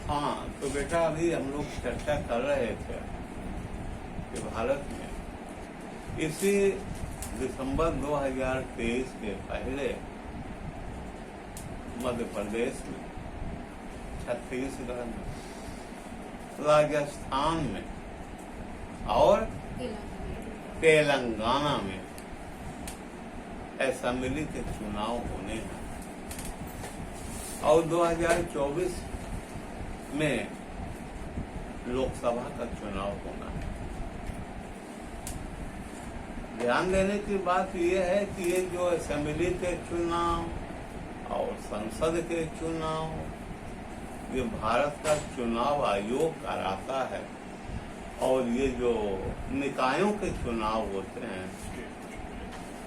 हाँ, तो बेटा अभी हम लोग चर्चा कर रहे थे कि भारत में इसी दिसंबर 2023 के पहले मध्य प्रदेश में, छत्तीसगढ़ में, राजस्थान में और तेलंगाना में असेंबली के चुनाव होने हैं और 2024 में लोकसभा का चुनाव होना है। ध्यान देने की बात यह है कि ये जो असेंबली के चुनाव और संसद के चुनाव ये भारत का चुनाव आयोग कराता है और ये जो निकायों के चुनाव होते हैं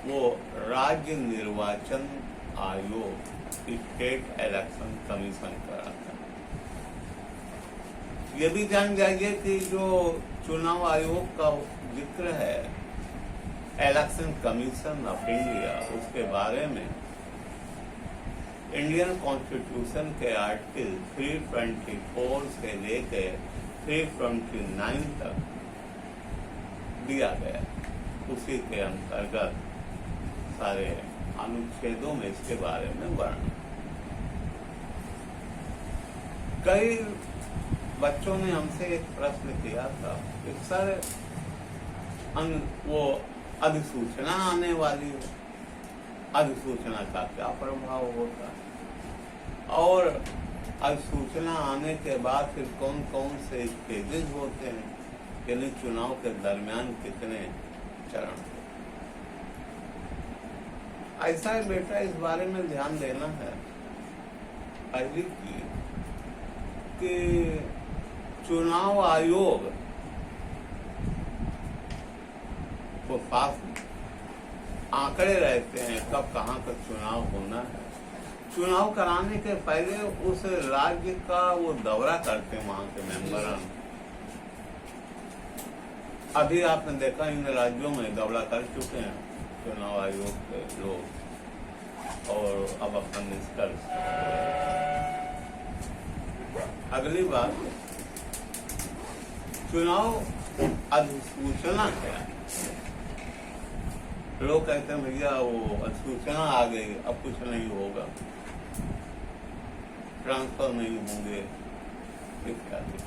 वो राज्य निर्वाचन आयोग स्टेट इलेक्शन कमीशन कराता है। ये भी जान जाइए कि जो चुनाव आयोग का जिक्र है इलेक्शन कमीशन ऑफ इंडिया, उसके बारे में इंडियन कॉन्स्टिट्यूशन के आर्टिकल 324 से लेकर 329 तक दिया गया। उसी के अंतर्गत सारे अनुच्छेदों में इसके बारे में वर्णन। कई बच्चों ने हमसे एक प्रश्न किया था कि सर वो अधिसूचना आने वाली है, अधिसूचना का क्या प्रभाव होता है और अधिसूचना आने के बाद फिर कौन कौन से स्टेजेस होते हैं, यानी चुनाव के दरमियान कितने चरण होते हैं। ऐसा है बेटा, इस बारे में ध्यान देना है पहली चीज कि चुनाव आयोग को पास आंकड़े रहते हैं कब कहाँ का चुनाव होना है। चुनाव कराने के पहले उस राज्य का वो दौरा करते हैं वहां के मेंबर। अभी आपने देखा इन राज्यों में दौरा कर चुके हैं चुनाव आयोग के लोग और अब अपना निष्कर्ष। अगली बात, चुनाव अधिसूचना क्या है। लोग कहते हैं भैया वो अधिसूचना आ गई, अब कुछ नहीं होगा, ट्रांसफर नहीं होंगे इत्यादि।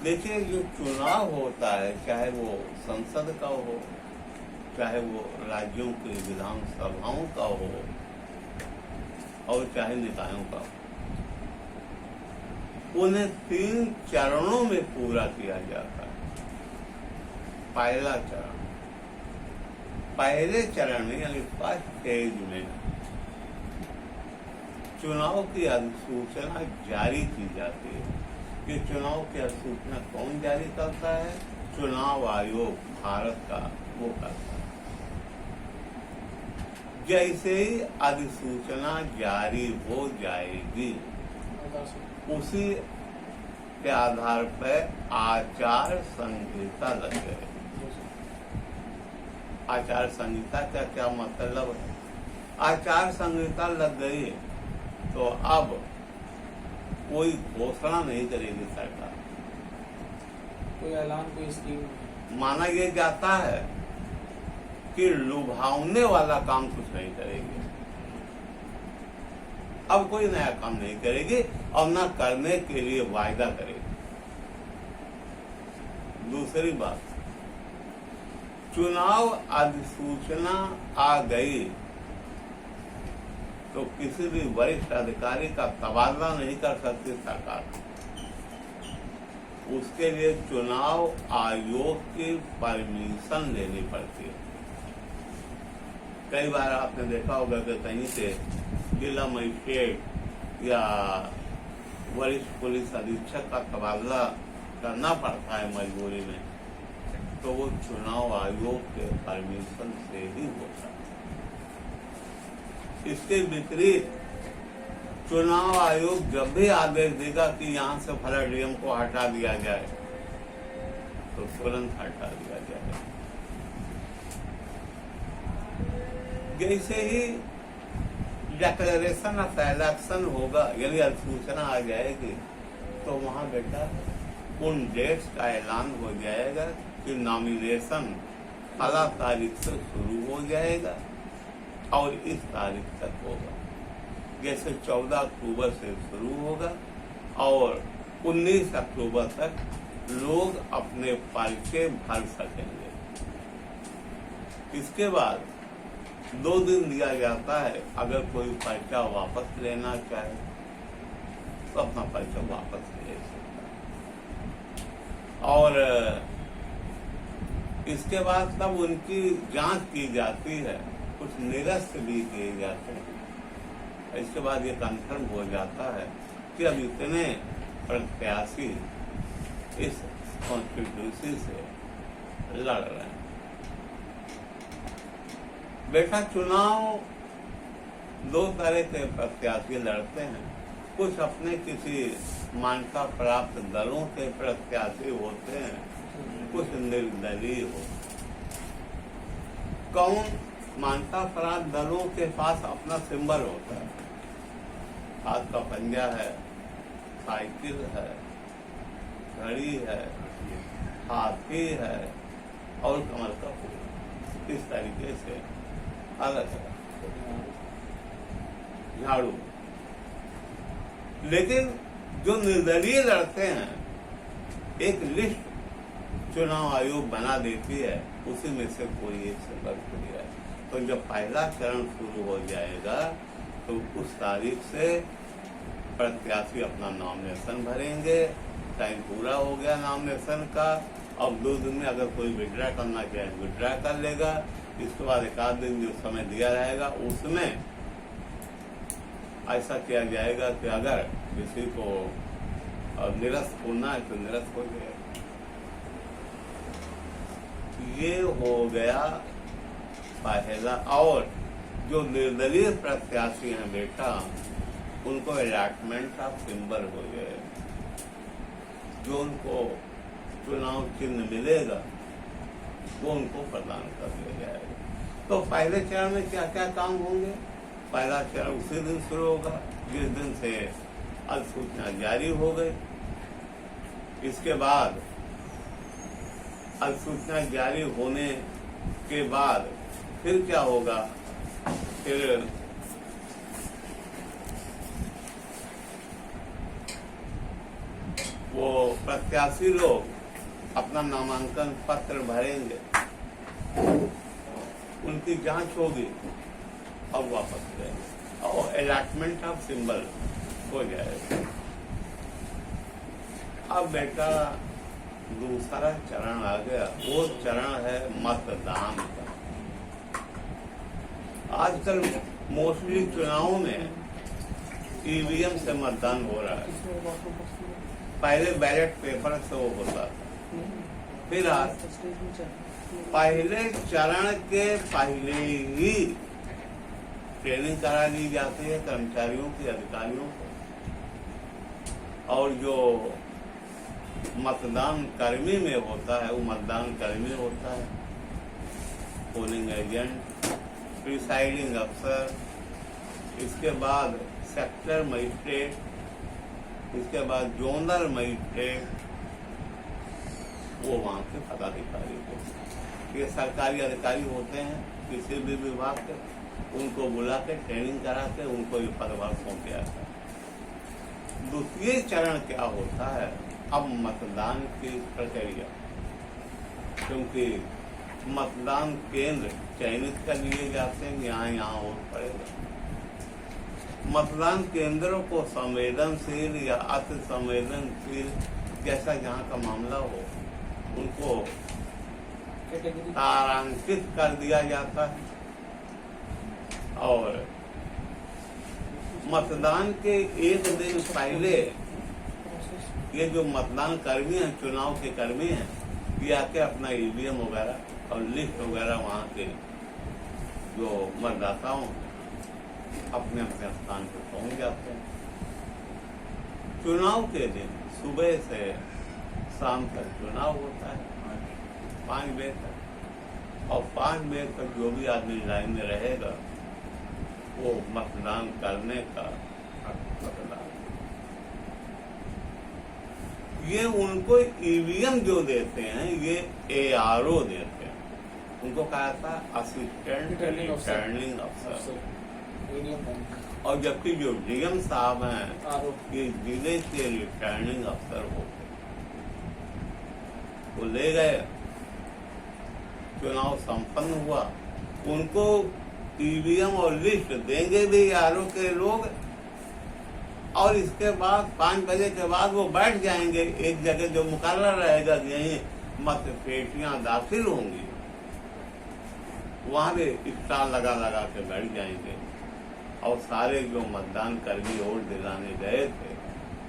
देखिए जो चुनाव होता है, चाहे वो संसद का हो, चाहे वो राज्यों की विधानसभाओं का हो और चाहे निकायों का हो, उन्हें 3 चरणों में पूरा किया जाता है। पहला चरण, पहले चरण में यानी फर्स्ट स्टेज में चुनाव की अधिसूचना जारी की जाती है। कि चुनाव की अधिसूचना कौन जारी करता है? चुनाव आयोग भारत का वो करता है। जैसे ही अधिसूचना जारी हो जाएगी उसी के आधार पर आचार संहिता लग जाएगी। आचार संहिता का क्या मतलब है? आचार संहिता लग गई तो अब कोई घोषणा नहीं करेगी सरकार, कोई ऐलान, कोई स्कीम। माना यह जाता है कि लुभावने वाला काम कुछ नहीं करेगी। अब कोई नया काम नहीं करेगी और न करने के लिए वायदा करेगी। दूसरी बात, चुनाव अधिसूचना आ गई तो किसी भी वरिष्ठ अधिकारी का तबादला नहीं कर सकती सरकार। उसके लिए चुनाव आयोग की परमिशन लेनी पड़ती है। कई बार आपने देखा होगा कि कहीं से जिला मजिस्ट्रेट या वरिष्ठ पुलिस अधीक्षक का तबादला करना पड़ता है मजबूरी में, तो वो चुनाव आयोग के परमिशन से ही होता है। इसके विपरीत चुनाव आयोग जब भी आदेश देगा कि यहाँ से फला डीएम को हटा दिया जाए तो तुरंत हटा दिया जाए। जैसे ही डिक्लेरेशन ऑफ इलेक्शन होगा, यदि अधिसूचना आ जाएगी तो वहाँ बेटा उन डेट्स का ऐलान हो जाएगा कि नॉमिनेशन फला तारीख से शुरू हो जाएगा और इस तारीख तक होगा। जैसे 14 अक्टूबर से शुरू होगा और 19 अक्टूबर तक लोग अपने पर्चे भर सकेंगे। इसके बाद 2 दिन दिया जाता है, अगर कोई पर्चा वापस लेना चाहे तो अपना पर्चा वापस ले सकता है। और इसके बाद तब उनकी जांच की जाती है, कुछ निरस्त भी किए जाते हैं। इसके बाद ये कंफर्म हो जाता है कि अब इतने प्रत्याशी इस कॉन्स्टिट्यूंसी से लड़ रहे हैं। बेटा चुनाव 2 तरह के प्रत्याशी लड़ते हैं। कुछ अपने किसी मान्यता प्राप्त दलों के प्रत्याशी होते हैं, कुछ निर्दलीय हो। कौन मान्यता प्राप्त दलों के पास अपना सिंबल होता है, हाथ का पंजा है, साइकिल है, घड़ी है, हाथी है और कमल का फूल, इस तरीके से अलग है, झाड़ू। लेकिन जो निर्दलीय लड़ते हैं, एक लिस्ट चुनाव आयोग बना देती है, उसी में से कोई एक सिंबल चुन जाए। तो जब पहला चरण शुरू हो जाएगा तो उस तारीख से प्रत्याशी अपना नॉमिनेशन भरेंगे। टाइम पूरा हो गया नॉमिनेशन का, अब 2 दिन में अगर कोई विड्रा करना चाहे विड्रा कर लेगा। इसके बाद 1 दिन जो समय दिया रहेगा उसमें ऐसा किया जाएगा कि अगर किसी को निरस्त होना है तो निरस्त हो जाएगा। ये हो गया पहला। और जो निर्दलीय प्रत्याशी हैं बेटा, उनको अलॉटमेंट ऑफ सिंबल हो जाएगा। जो उनको चुनाव चिन्ह मिलेगा वो उनको प्रदान कर दिया जाएगा। तो पहले चरण में क्या क्या काम होंगे? पहला चरण उसी दिन शुरू होगा जिस दिन से अधिसूचना जारी हो गई। इसके बाद अधिसूचना जारी होने के बाद फिर क्या होगा? फिर वो प्रत्याशी लोग अपना नामांकन पत्र भरेंगे, उनकी जांच होगी और वापस जाएंगे और अलॉटमेंट ऑफ सिंबल हो जाएगा। अब बेटा दूसरा चरण आ गया, वो चरण है मतदान का। आजकल मोस्टली चुनावों में ईवीएम से मतदान हो रहा है। पहले बैलेट पेपर से वो होता था। फिर आज पहले चरण के पहले ही ट्रेनिंग करा दी जाती है कर्मचारियों की, अधिकारियों को। और जो मतदान कर्मी में होता है वो मतदान कर्मी होता है, पोलिंग एजेंट, प्रिसाइडिंग अफसर, इसके बाद सेक्टर मजिस्ट्रेट, इसके बाद जोनल मजिस्ट्रेट, वो वहाँ के पदाधिकारी होते। ये सरकारी अधिकारी होते हैं किसी भी विभाग के, उनको बुला के ट्रेनिंग करा के उनको ये पदभार सौंप जाता है। द्वितीय चरण क्या होता है? अब मतदान की प्रक्रिया, क्योंकि मतदान केंद्र चयनित कर लिए जाते हैं, यहाँ वोट पड़ेगा। मतदान केंद्रों को संवेदनशील या अति संवेदनशील, जैसा जहाँ का मामला हो, उनको तारांकित कर दिया जाता है। और मतदान के 1 दिन पहले ये जो मतदान कर्मी हैं, चुनाव के कर्मी हैं, ये आके अपना ईवीएम वगैरह और लिस्ट वगैरह वहाँ के जो मतदाताओं अपने अपने स्थान पर पहुँच जाते हैं। चुनाव के दिन सुबह से शाम तक चुनाव होता है 5 बजे तक, और 5 बजे तक जो भी आदमी लाइन में रहेगा वो मतदान करने का मतदान। ये उनको ईवीएम जो देते हैं ये ARO देते हैं, उनको कहा था असिस्टेंट रिटर्निंग अफसर। और जबकि जो DM साहब हैं ये जिले के रिटर्निंग अफसर हो गए। वो ले गए, चुनाव संपन्न हुआ, उनको ईवीएम और लिस्ट देंगे भी ARO के लोग, और इसके बाद 5 बजे के बाद वो बैठ जाएंगे एक जगह, जो मुकर्रर रहेगा यही मत पेटियां दाखिल होंगी, वहां भी स्टाल लगा लगा के बैठ जाएंगे। और सारे जो मतदान कर्मी वोट दिलाने गए थे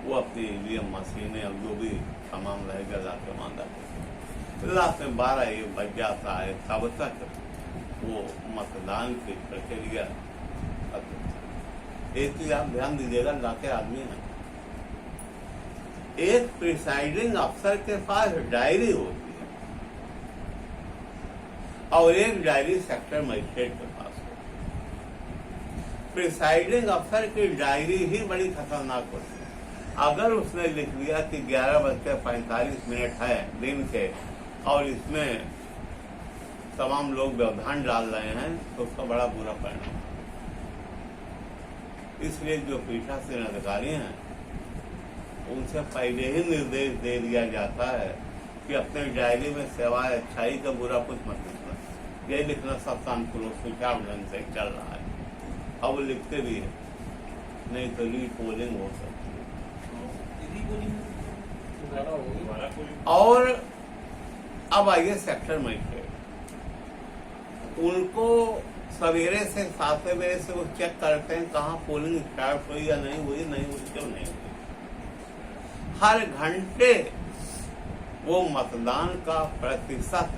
वो अपनी ईवीएम मशीनें और जो भी तमाम रहेगा लाके मांगा। रात में 12-1 बज जाता है, तब तक वो मतदान की प्रक्रिया। एक चीज आप ध्यान दीजिएगा, लाके आदमी है, एक प्रिसाइडिंग अफसर के पास डायरी होती है और एक डायरी सेक्टर मजिस्ट्रेट के पास होती है। प्रिसाइडिंग अफसर की डायरी ही बड़ी खतरनाक होती है। अगर उसने लिख दिया कि 11:45 है दिन के और इसमें तमाम लोग व्यवधान डाल रहे हैं, तो उसका बड़ा बुरा परिणाम। इसलिए जो पीठासीन अधिकारी हैं उनसे पहले ही निर्देश दे दिया जाता है कि अपने डायरी में सिवाय अच्छाई का बुरा कुछ मत लिखना, ये लिखना सब कानपुर सुचारू ढंग से चल रहा है। अब वो लिखते भी है, नहीं तो रीपोलिंग हो सकती है। और अब आइए सेक्टर मजिस्ट्रेट, उनको सवेरे से 7 बजे से वो चेक करते हैं कहाँ पोलिंग स्टार्ट हुई या नहीं हुई, क्यों नहीं हुई। हर घंटे वो मतदान का प्रतिशत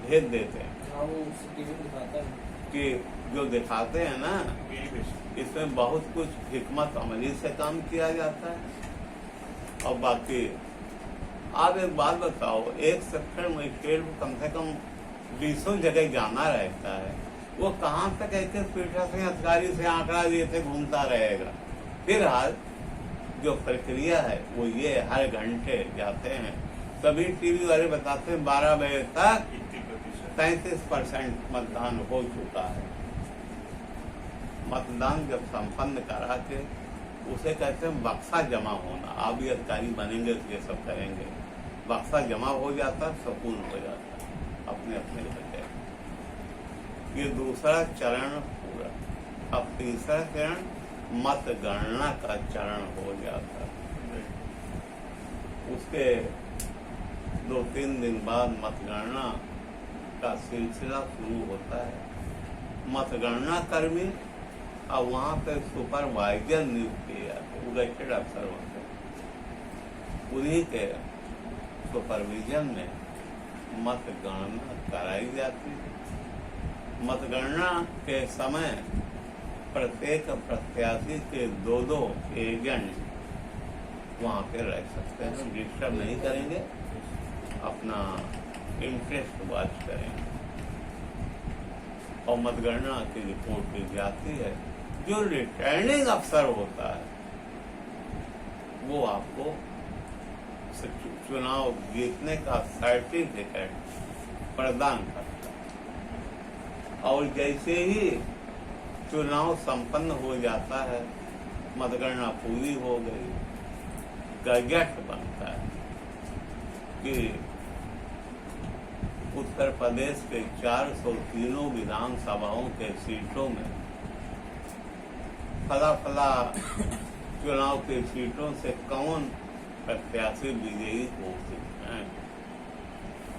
भेज देते हैं कि जो दिखाते हैं ना, इसमें बहुत कुछ हिकमत अमली से काम किया जाता है। और बाकी आप एक बात बताओ, एक सेक्टर मजिस्ट्रेट को कम से कम 20 जगह जाना रहता है, वो कहाँ तक एक पीठासीन अधिकारी से आंकड़ा लिए थे घूमता रहेगा। फिलहाल जो प्रक्रिया है वो ये, हर घंटे जाते हैं। सभी टीवी वाले बताते हैं 12 बजे तक 33% मतदान हो चुका है। मतदान जब संपन्न करा के उसे कहते हैं बक्सा जमा होना। आप भी अधिकारी बनेंगे तो ये सब करेंगे। बक्सा जमा हो जाता, सुकून हो जाता अपने अपने जगह। ये दूसरा चरण पूरा। अब तीसरा चरण मतगणना का चरण हो जाता है। उसके 2-3 दिन बाद मतगणना का सिलसिला शुरू होता है। मतगणना कर्मी और वहाँ पे सुपरवाइजर नियुक्त किए जाते, इलेक्टेड अफसर होते हैं। उन्हीं के सुपरविजन में मतगणना कराई जाती है। मतगणना के समय प्रत्येक प्रत्याशी के 2 एजेंट वहाँ पे रह सकते हैं, डिस्टर्ब नहीं करेंगे, अपना इंटरेस्ट वॉच करेंगे। और मतगणना की रिपोर्ट दी जाती है। जो रिटर्निंग अफसर होता है वो आपको चुनाव जीतने का सर्टिफिकेट प्रदान करता है। और जैसे ही चुनाव संपन्न हो जाता है, मतगणना पूरी हो गई, गजट बनता है कि उत्तर प्रदेश के 403 विधानसभाओं के सीटों में फला चुनाव की सीटों से कौन प्रत्याशी विजयी हो सकते हैं,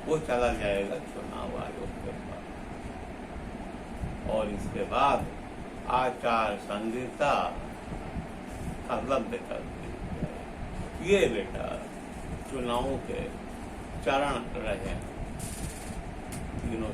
वो चला जाएगा चुनाव आयोग के पास। और इसके बाद आचार संहिता रद्द कर दी। ये बेटा चुनाव के चरण रहे, तीनों